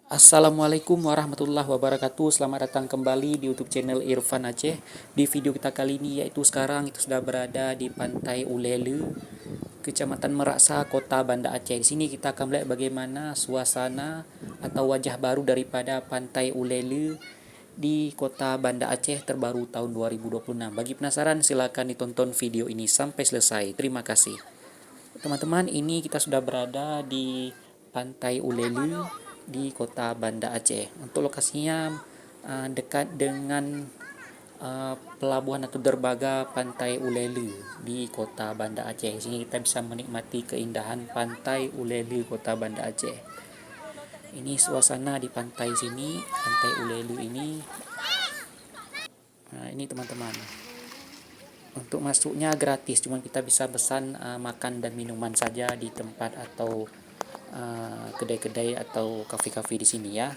Assalamualaikum warahmatullahi wabarakatuh. Selamat datang kembali di YouTube channel Irfan Aceh. Di video kita kali ini yaitu sekarang itu sudah berada di Pantai Ulele, Kecamatan Meraksa, Kota Banda Aceh. Di sini kita akan melihat bagaimana suasana atau wajah baru daripada Pantai Ulele di Kota Banda Aceh terbaru tahun 2026. Bagi penasaran silakan ditonton video ini sampai selesai. Terima kasih. Teman-teman, ini kita sudah berada di Pantai Ulele di Kota Banda Aceh. Untuk lokasinya dekat dengan pelabuhan atau derbaga Pantai Ulele di Kota Banda Aceh. Sini kita bisa menikmati keindahan Pantai Ulele Kota Banda Aceh. Ini suasana di pantai sini, Pantai Ulele ini. Nah, ini teman-teman. Untuk masuknya gratis, cuma kita bisa pesan makan dan minuman saja di tempat atau kedai-kedai atau kafe-kafe di sini ya.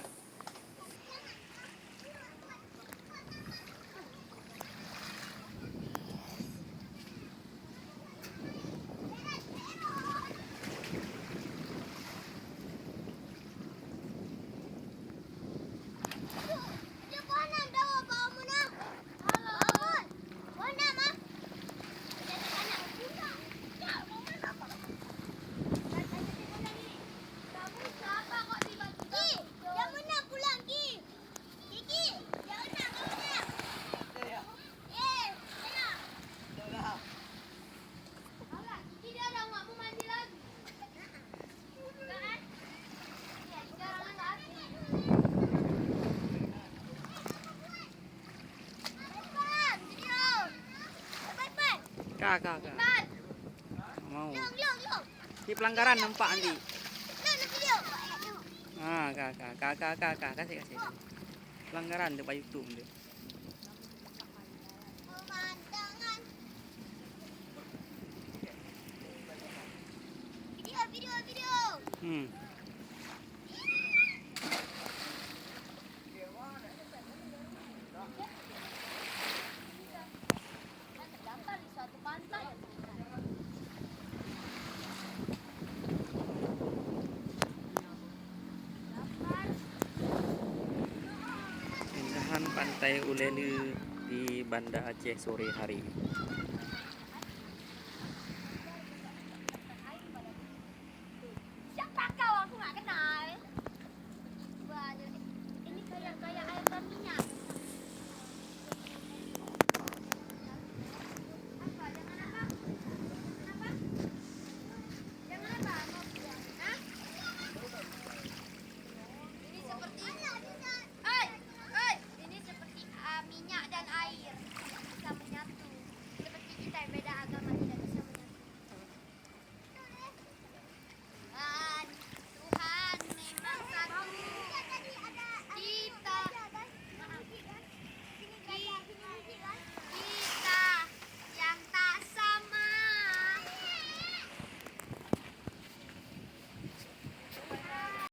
Kak. Mau. Di pelanggaran nampak nanti. Kak. Kasih. Pelanggaran di YouTube deh. Video. Terdapat di suatu pantai. Keindahan Pantai Ulele di Banda Aceh sore hari.